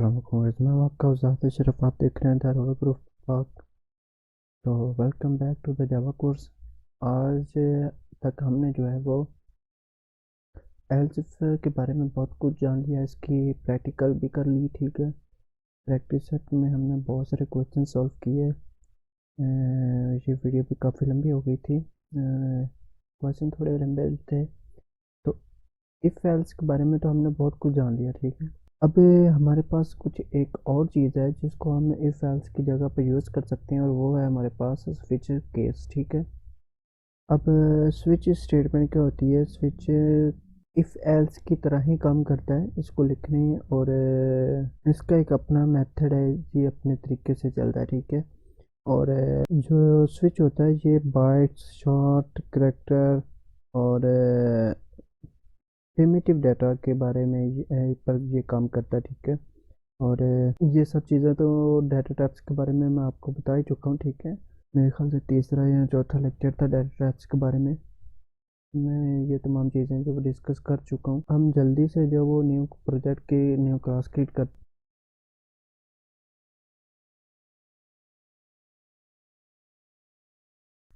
अस्सलाम वालेकुम गाइस, मैं हूं आपका उस्ताद अशरफ। आप देख रहे हैं दारुल ग्रुप पाक। तो welcome back to the Java course. आज तक हमने जो है वो एल्सिफ के बारे में बहुत कुछ जान लिया, इसकी प्रैक्टिकल भी कर ली। ठीक है, प्रैक्टिस सेट में हमने बहुत सारे क्वेश्चन सॉल्व किए। ये वीडियो भी काफ़ी लंबी हो गई थी, क्वेश्चन थोड़े लंबे थे। तो इफ़ एल्स के बारे में तो हमने बहुत कुछ जान लिया। ठीक है, अब हमारे पास कुछ एक और चीज़ है जिसको हम इफ़ एल्स की जगह पर यूज़ कर सकते हैं, और वो है हमारे पास स्विच केस। ठीक है, अब स्विच स्टेटमेंट क्या होती है? स्विच इफ़ एल्स की तरह ही काम करता है इसको लिखने, और इसका एक अपना मेथड है, ये अपने तरीके से चलता है। ठीक है, और जो स्विच होता है ये बाइट्स, शॉर्ट कैरेक्टर और प्रिमिटिव डाटा के बारे में पर ये काम करता है। ठीक है, और ये सब चीज़ें तो डाटा टाइप्स के बारे में मैं आपको बता ही चुका हूँ। ठीक है, मेरे ख्याल से तीसरा या चौथा लेक्चर था डाटा टाइप्स के बारे में। मैं ये तमाम चीज़ें जो डिस्कस कर चुका हूँ। हम जल्दी से जो वो न्यू प्रोजेक्ट की न्यू क्लास क्रिएट कर।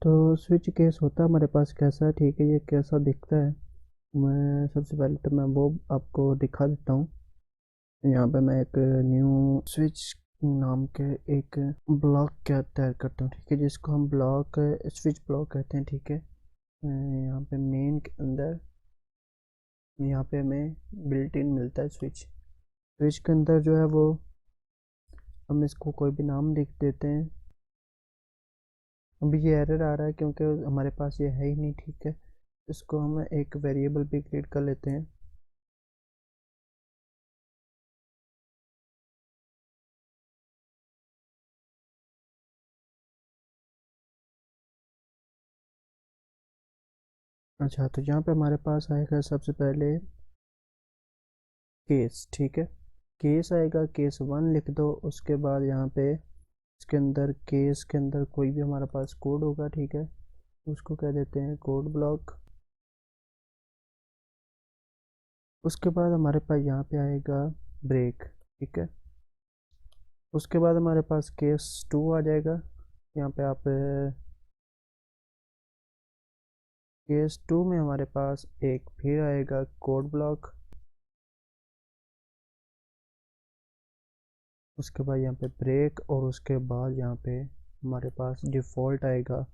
तो स्विच केस होता है हमारे पास कैसा है? ठीक है, ये कैसा दिखता है, मैं सबसे पहले तो मैं वो आपको दिखा देता हूँ। यहाँ पे मैं एक न्यू स्विच नाम के एक ब्लॉक क्या तैयार करता हूँ। ठीक है, जिसको हम ब्लॉक स्विच ब्लॉक कहते हैं। ठीक है, यहाँ पे मेन के अंदर यहाँ पे हमें बिल्ट इन मिलता है स्विच। स्विच के अंदर जो है वो हम इसको कोई भी नाम लिख देते हैं। अभी ये एरर आ रहा है क्योंकि हमारे पास ये है ही नहीं। ठीक है, इसको हम एक वेरिएबल भी क्रिएट कर लेते हैं। अच्छा, तो यहाँ पे हमारे पास आएगा सबसे पहले केस। ठीक है, केस आएगा, केस 1 लिख दो। उसके बाद यहाँ पे इसके अंदर केस के अंदर कोई भी हमारे पास कोड होगा। ठीक है, उसको कह देते हैं कोड ब्लॉक। उसके बाद हमारे पास यहाँ पे आएगा ब्रेक। ठीक है, उसके बाद हमारे पास केस 2 आ जाएगा। यहाँ पे आप केस 2 में हमारे पास एक फिर आएगा कोड ब्लॉक। उसके बाद यहाँ पे ब्रेक, और उसके बाद यहाँ पे हमारे पास डिफ़ॉल्ट आएगा,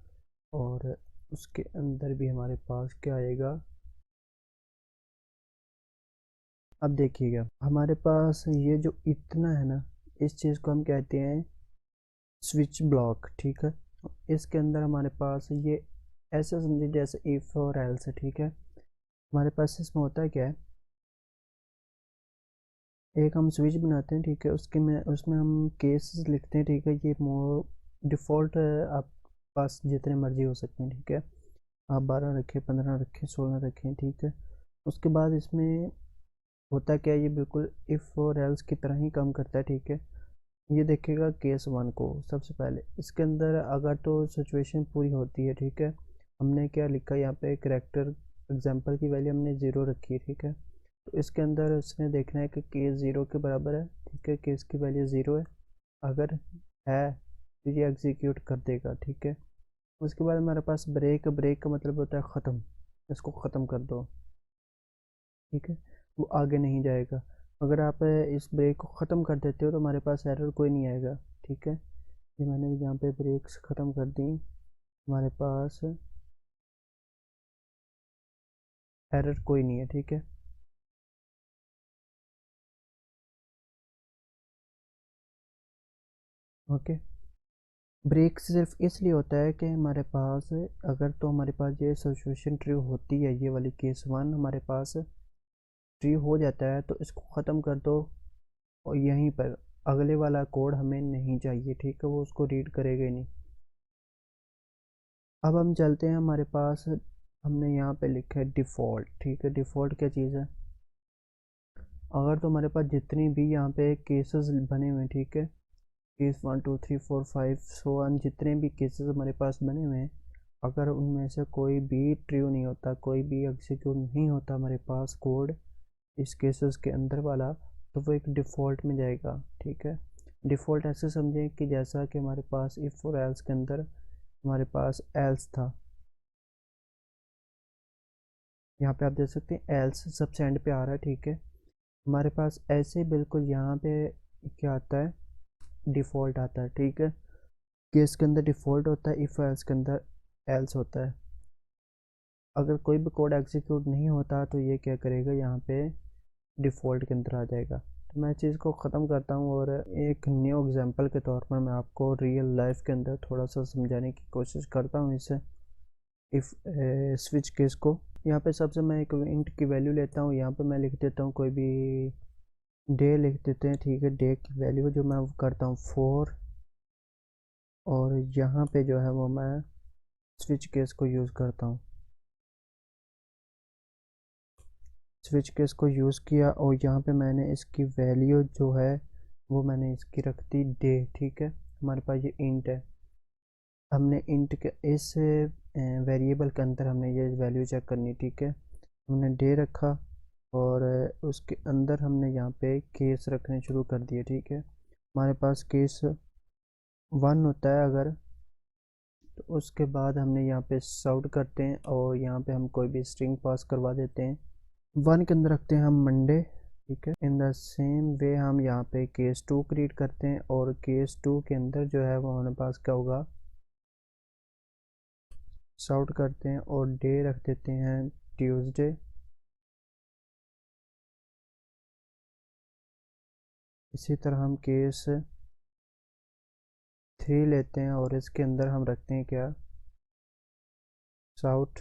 और उसके अंदर भी हमारे पास क्या आएगा? अब देखिएगा, हमारे पास ये जो इतना है ना, इस चीज़ को हम कहते हैं स्विच ब्लॉक। ठीक है, इसके अंदर हमारे पास ये ऐसा समझे जैसे इफ़ और एल्स है। ठीक है, हमारे पास इसमें होता है क्या है, एक हम स्विच बनाते हैं। ठीक है, उसके में उसमें हम केसेस लिखते हैं। ठीक है, ये मोर डिफ़ॉल्ट आप पास जितने मर्जी हो सकते हैं। ठीक है, आप 12 रखें, 15 रखें, 16 रखें। ठीक है, उसके बाद इसमें होता क्या है, ये बिल्कुल इफ़ और एल्स की तरह ही काम करता है। ठीक है, ये देखेगा केस 1 को सबसे पहले। इसके अंदर अगर तो सिचुएशन पूरी होती है। ठीक है, हमने क्या लिखा यहाँ पे, करेक्टर एग्जांपल की वैल्यू हमने 0 रखी है। ठीक है, तो इसके अंदर उसने देखना है कि केस 0 के बराबर है। ठीक है, केस की वैल्यू 0 है, अगर है तो ये एग्जीक्यूट कर देगा। ठीक है, उसके बाद हमारे पास ब्रेक। ब्रेक का मतलब होता है ख़त्म, इसको ख़त्म कर दो। ठीक है, वो आगे नहीं जाएगा। अगर आप इस ब्रेक को ख़त्म कर देते हो तो हमारे पास एरर कोई नहीं आएगा। ठीक है, ये मैंने यहाँ पे ब्रेक्स ख़त्म कर दी, हमारे पास एरर कोई नहीं है। ठीक है, ओके। ब्रेक सिर्फ इसलिए होता है कि हमारे पास अगर तो हमारे पास ये सिचुएशन ट्रू होती है, ये वाली केस 1 हमारे पास ट्रू हो जाता है, तो इसको ख़त्म कर दो, और यहीं पर अगले वाला कोड हमें नहीं चाहिए। ठीक है, वो उसको रीड करेगा ही नहीं। अब हम चलते हैं, हमारे पास हमने यहाँ पे लिखा है डिफ़ॉल्ट। ठीक है, डिफ़ॉल्ट क्या चीज़ है? अगर तो हमारे पास जितनी भी यहाँ पे केसेस बने हुए हैं, ठीक है, केस 1 2 3 4 5 सो ऑन, जितने भी केसेस हमारे पास बने हुए हैं, अगर उनमें से कोई भी ट्रू नहीं होता, कोई भी एग्जीक्यूट नहीं होता हमारे पास कोड इस केसेस के अंदर वाला, तो वो एक डिफ़ॉल्ट में जाएगा, ठीक है। डिफ़ॉल्ट ऐसे समझें कि जैसा कि हमारे पास इफ़ और एल्स के अंदर हमारे पास एल्स था, यहाँ पे आप देख सकते हैं एल्स सबसे एंड पे आ रहा है, ठीक है। हमारे पास ऐसे बिल्कुल यहाँ पे क्या आता है, डिफ़ॉल्ट आता है, ठीक है। केस के अंदर डिफ़ॉल्ट होता है, इफ़ एल्स के अंदर एल्स होता है। अगर कोई भी कोड एग्जीक्यूट नहीं होता तो ये क्या करेगा, यहाँ पे डिफ़ॉल्ट के अंदर आ जाएगा। तो मैं चीज़ को ख़त्म करता हूँ और एक न्यू एग्जांपल के तौर पर मैं आपको रियल लाइफ के अंदर थोड़ा सा समझाने की कोशिश करता हूँ इसे इफ़ स्विच केस को। यहाँ पे सबसे मैं एक इंट की वैल्यू लेता हूँ, यहाँ पे मैं लिख देता हूँ कोई भी डे लिख देते हैं, ठीक है। डे की वैल्यू जो मैं करता हूँ 4 और यहाँ पे जो है वो मैं स्विच केस को यूज़ करता हूँ। स्विच केस को यूज़ किया और यहाँ पे मैंने इसकी वैल्यू जो है वो मैंने इसकी रख दी डे, ठीक है। हमारे पास ये इंट है, हमने इंट के इस वेरिएबल के अंदर हमने ये वैल्यू चेक करनी, ठीक है। हमने डे रखा और उसके अंदर हमने यहाँ पे केस रखने शुरू कर दिए, ठीक है। हमारे पास केस 1 होता है अगर, तो उसके बाद हमने यहाँ पे साउट करते हैं और यहाँ पे हम कोई भी स्ट्रिंग पास करवा देते हैं। 1 के अंदर रखते हैं हम मंडे, ठीक है। इन द सेम वे हम यहाँ पे केस 2 क्रिएट करते हैं और केस 2 के अंदर जो है वो हमारे पास क्या होगा, साउट करते हैं और डे रख देते हैं ट्यूसडे। इसी तरह हम केस 3 लेते हैं और इसके अंदर हम रखते हैं क्या, साउट।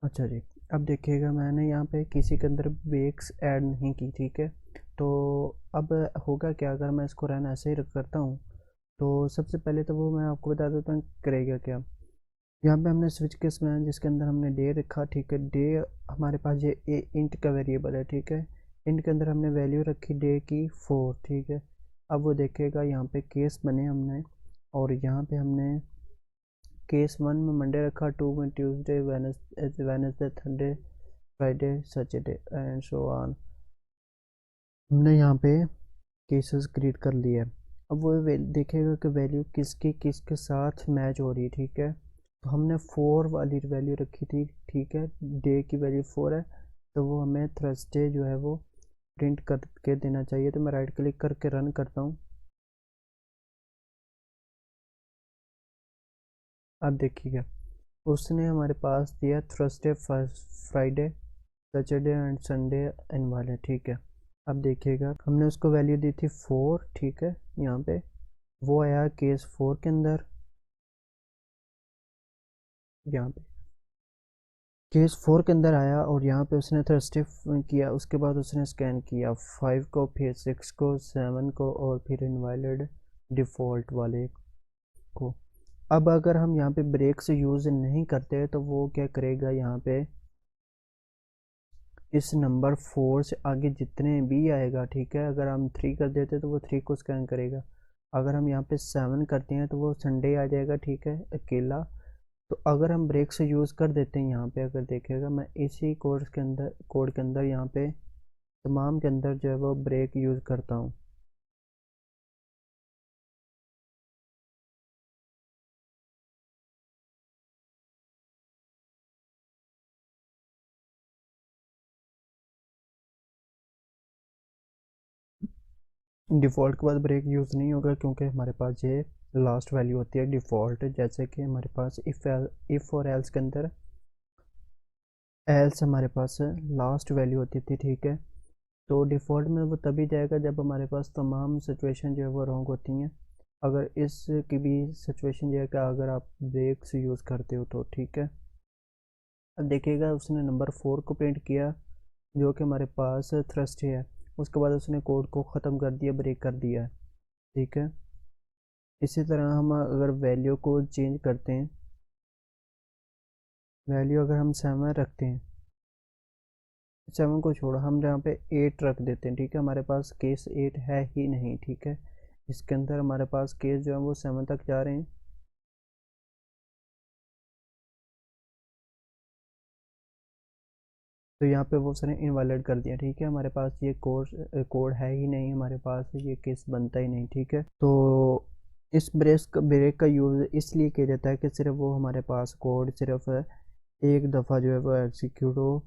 अच्छा जी, अब देखिएगा मैंने यहाँ पे किसी के अंदर ब्रेक्स ऐड नहीं की, ठीक है। तो अब होगा क्या, अगर मैं इसको रन ऐसे ही करता हूँ तो सबसे पहले तो वो मैं आपको बता देता हूँ करेगा क्या। यहाँ पे हमने स्विच केस में जिसके अंदर हमने डे रखा, ठीक है। डे हमारे पास ये इंट का वेरिएबल है, ठीक है। इंट के अंदर हमने वैल्यू रखी डे की 4, ठीक है। अब वो देखेगा यहाँ पे केस बने हमने और यहाँ पे हमने केस 1 में मंडे रखा, 2 में Tuesday, Wednesday, Thursday, Friday, Saturday and so on. हमने यहाँ पे केसेस क्रिएट कर लिए। अब वो देखेगा कि वैल्यू किसकी किसके साथ मैच हो रही है, ठीक है। तो हमने 4 वाली वैल्यू रखी थी, ठीक है। डे की वैल्यू 4 है तो वो हमें थर्सडे जो है वो प्रिंट करके देना चाहिए। तो मैं राइट क्लिक करके रन करता हूँ। अब देखिएगा उसने हमारे पास दिया Thursday, Friday, Saturday and Sunday and वाले, ठीक है। अब देखिएगा हमने उसको वैल्यू दी थी 4, ठीक है। यहाँ पे वो आया केस 4 के अंदर, यहाँ पे केस 4 के अंदर आया और यहाँ पे उसने थर्सडे किया। उसके बाद उसने स्कैन किया 5 को, फिर 6 को, 7 को और फिर इनवैलिड डिफ़ॉल्ट वाले को। अब अगर हम यहाँ पे ब्रेक से यूज़ नहीं करते तो वो क्या करेगा, यहाँ पे इस नंबर 4 से आगे जितने भी आएगा, ठीक है। अगर हम 3 कर देते तो वो 3 को स्कैन करेगा। अगर हम यहाँ पे 7 करते हैं तो वो संडे आ जाएगा, ठीक है, अकेला। तो अगर हम ब्रेक से यूज़ कर देते हैं, यहाँ पे अगर देखेगा मैं इसी कोड के अंदर यहाँ पे तमाम के अंदर जो है वो ब्रेक यूज़ करता हूँ। डिफ़ॉल्ट के बाद ब्रेक यूज़ नहीं होगा क्योंकि हमारे पास ये लास्ट वैल्यू होती है डिफ़ॉल्ट। जैसे कि हमारे पास इफ़ और एल्स के अंदर एल्स हमारे पास लास्ट वैल्यू होती थी, ठीक है। तो डिफ़ॉल्ट में वो तभी जाएगा जब हमारे पास तमाम सिचुएशन जो है वो रॉन्ग होती हैं। अगर इस की भी सिचुएशन ये है कि अगर आप ब्रेक्स यूज़ करते हो तो ठीक है। अब देखिएगा उसने नंबर 4 को प्रिंट किया जो कि हमारे पास थ्रस्ट है। उसके बाद उसने कोड को ख़त्म कर दिया, ब्रेक कर दिया, ठीक है। इसी तरह हम अगर वैल्यू को चेंज करते हैं, वैल्यू अगर हम 7 रखते हैं, 7 को छोड़ो हम यहाँ पे 8 रख देते हैं, ठीक है। हमारे पास केस 8 है ही नहीं, ठीक है। इसके अंदर हमारे पास केस जो है वो 7 तक जा रहे हैं। तो यहाँ पे वो उसने इनवैलिड कर दिया, ठीक है। हमारे पास ये कोड है ही नहीं, हमारे पास ये केस बनता ही नहीं, ठीक है। तो इस ब्रेक का यूज़ इसलिए किया जाता है कि सिर्फ वो हमारे पास कोड सिर्फ एक दफ़ा जो है वो एग्जीक्यूट हो।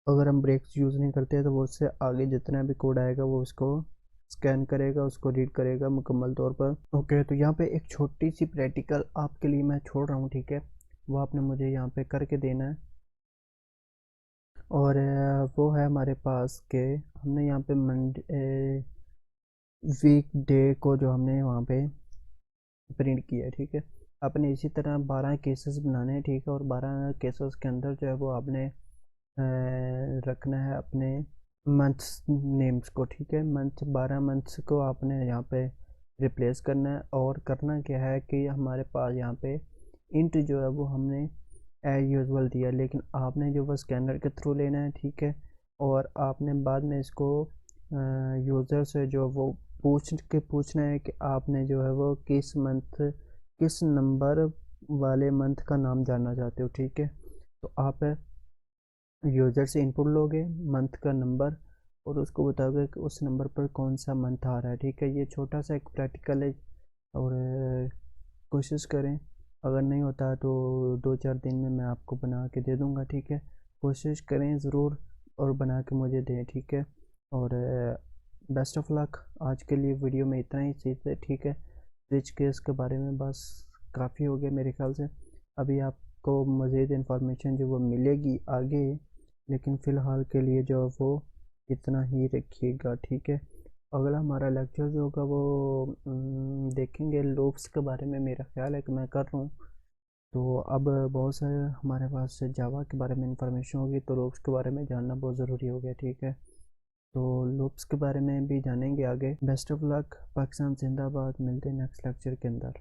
अगर हम ब्रेक्स यूज़ नहीं करते तो वो उससे आगे जितना भी कोड आएगा वो उसको स्कैन करेगा, उसको रीड करेगा मुकम्मल तौर पर। ओके, तो यहाँ पे एक छोटी सी प्रैक्टिकल आपके लिए मैं छोड़ रहा हूँ, ठीक है। वो आपने मुझे यहाँ पे करके देना है। और वो है हमारे पास के हमने यहाँ पे मंडे वीक डे को जो हमने वहाँ पे प्रिंट किया है, ठीक है। आपने इसी तरह 12 केसेस बनाने हैं, ठीक है। और 12 केसेस के अंदर जो है वो आपने रखना है अपने मंथ्स नेम्स को, ठीक है। 12 मंथ्स को आपने यहाँ पे रिप्लेस करना है। और करना क्या है कि हमारे पास यहाँ पे इंट जो है वो हमने एज यूजुअल दिया, लेकिन आपने जो वो स्कैनर के थ्रू लेना है, ठीक है। और आपने बाद में इसको यूज़र से जो वो पूछना है कि आपने जो है वो किस नंबर वाले मंथ का नाम जानना चाहते हो, ठीक है। तो आप यूज़र से इनपुट लोगे मंथ का नंबर और उसको बताओगे कि उस नंबर पर कौन सा मंथ आ रहा है, ठीक है। ये छोटा सा एक प्रैक्टिकल है और कोशिश करें। अगर नहीं होता तो 2-4 दिन में मैं आपको बना के दे दूँगा, ठीक है। कोशिश करें ज़रूर और बना के मुझे दें, ठीक है। और बेस्ट ऑफ लक। आज के लिए वीडियो में इतना ही चीज़ है, ठीक है। स्विच केस के बारे में बस काफ़ी हो गया मेरे ख्याल से। अभी आपको मज़ीद इन्फॉर्मेशन जो वो मिलेगी आगे, लेकिन फ़िलहाल के लिए जो वो इतना ही रखिएगा, ठीक है। अगला हमारा लेक्चर जो होगा वो देखेंगे लूप्स के बारे में। मेरा ख्याल है कि मैं कर रहा हूँ। तो अब बहुत सारे हमारे पास जावा के बारे में इंफॉर्मेशन होगी, तो लूप्स के बारे में जानना बहुत ज़रूरी हो गया, ठीक है। तो लूप्स के बारे में भी जानेंगे आगे। Best of luck. पाकिस्तान जिंदाबाद। मिलते हैं नेक्स्ट लेक्चर के अंदर।